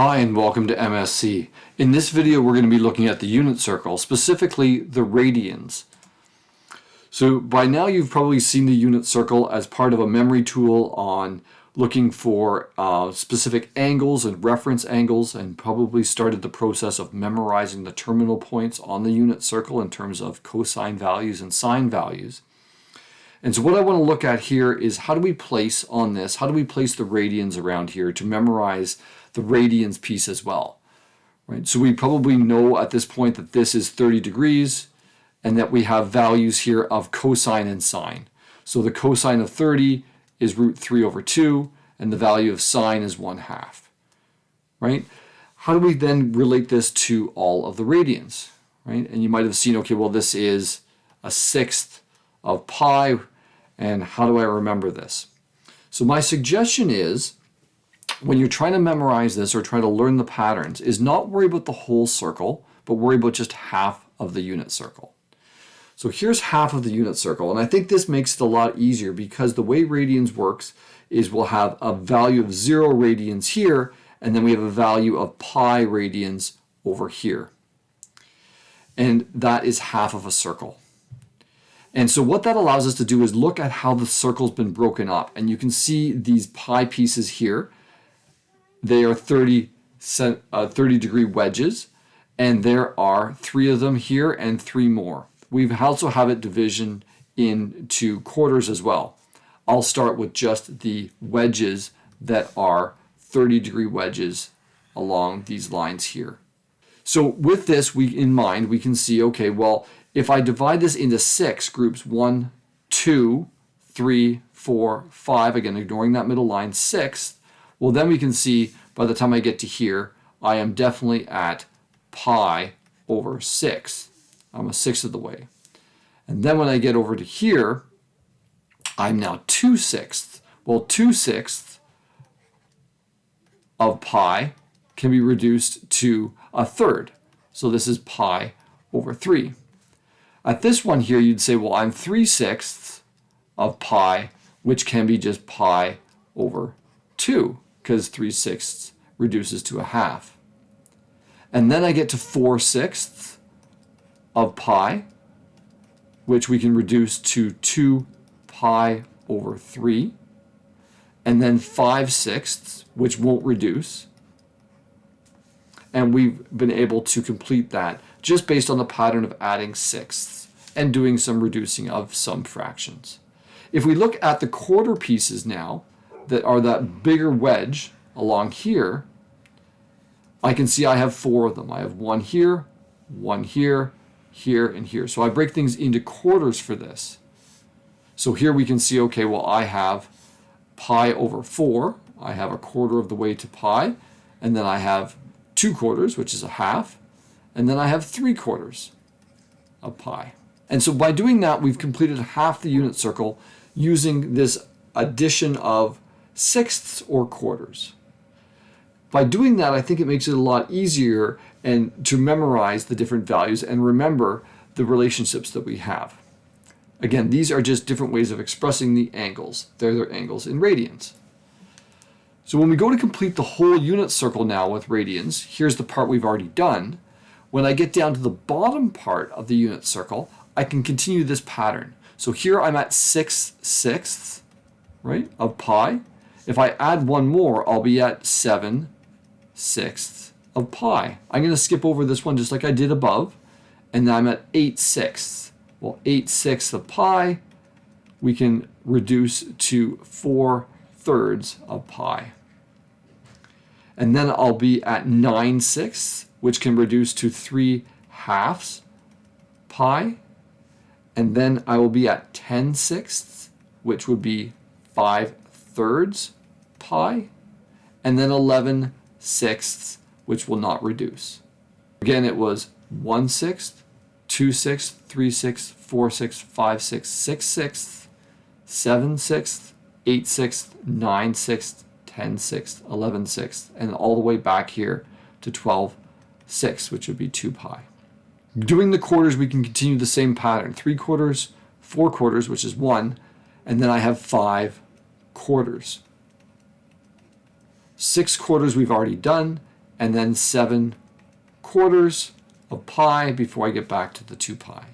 Hi and welcome to MSc. In this video we're going to be looking at the unit circle, specifically the radians. So by now you've probably seen the unit circle as part of a memory tool on looking for specific angles and reference angles, and probably started the process of memorizing the terminal points on the unit circle in terms of cosine values and sine values. And so what I want to look at here is how do we place on this, how do we place the radians around here to memorize the radians piece as well, right? So we probably know at this point that this is 30 degrees and that we have values here of cosine and sine. So the cosine of 30 is root 3 over 2 and the value of sine is 1/2, right? How do we then relate this to all of the radians, right? And you might have seen, okay, well this is a sixth of pi, and how do I remember this? So my suggestion is, when you're trying to memorize this or try to learn the patterns, is not worry about the whole circle, but worry about just half of the unit circle. So here's half of the unit circle, and I think this makes it a lot easier because the way radians works is we'll have a value of 0 radians here, and then we have a value of pi radians over here. And that is half of a circle. And so what that allows us to do is look at how the circle's been broken up. And you can see these pi pieces here. They are 30 degree wedges, and there are 3 of them here and 3 more. We also have it division into quarters as well. I'll start with just the wedges that are 30 degree wedges along these lines here. So with this in mind, we can see, okay, well, if I divide this into 6 groups, 1, 2, 3, 4, 5, again, ignoring that middle line, 6, well, then we can see by the time I get to here, I am definitely at pi over 6. I'm a sixth of the way. And then when I get over to here, I'm now 2/6. Well, 2/6 of pi can be reduced to a third. So this is pi over 3. At this one here, you'd say, well, I'm 3/6 of pi, which can be just pi over 2, because 3/6 reduces to a half. And then I get to 4/6 of pi, which we can reduce to 2 pi over 3. And then 5/6, which won't reduce. And we've been able to complete that just based on the pattern of adding sixths and doing some reducing of some fractions. If we look at the quarter pieces now, that are that bigger wedge along here, I can see I have 4 of them. I have 1 here, 1 here, here, and here. So I break things into quarters for this. So here we can see, okay, well, I have pi over 4. I have a quarter of the way to pi, and then I have 2 quarters, which is a half, and then I have 3 quarters of pi. And so by doing that, we've completed half the unit circle using this addition of sixths or quarters. By doing that, I think it makes it a lot easier and to memorize the different values and remember the relationships that we have. Again, these are just different ways of expressing the angles. They're their angles in radians. So when we go to complete the whole unit circle now with radians, here's the part we've already done. When I get down to the bottom part of the unit circle, I can continue this pattern. So here I'm at 6/6, right, of pi. If I add 1 more, I'll be at 7/6 of pi. I'm going to skip over this one just like I did above, and then I'm at 8/6. Well, 8/6 of pi, we can reduce to 4/3 of pi. And then I'll be at 9/6, which can reduce to 3/2 pi. And then I will be at 10/6, which would be 5/3 pi. And then 11/6, which will not reduce. Again, it was 1/6, 2/6, 3/6, 4/6, 5/6, 6/6, 7/6, 8/6, 9/6, 10/6, 11/6, and all the way back here to 12/6, which would be 2 pi. Doing the quarters, we can continue the same pattern. 3 quarters, 4 quarters, which is 1, and then I have 5 quarters. 6 quarters we've already done, and then 7/4 of pi before I get back to the 2 pi.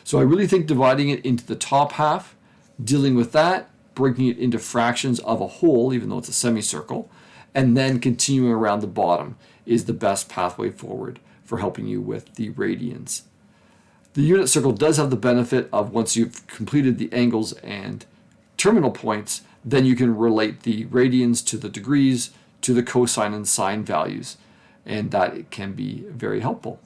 So I really think dividing it into the top half, dealing with that, breaking it into fractions of a whole, even though it's a semicircle, and then continuing around the bottom is the best pathway forward for helping you with the radians. The unit circle does have the benefit of once you've completed the angles and terminal points, then you can relate the radians to the degrees, to the cosine and sine values, and that can be very helpful.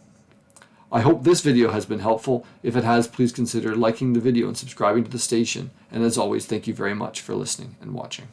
I hope this video has been helpful. If it has, please consider liking the video and subscribing to the station. And as always, thank you very much for listening and watching.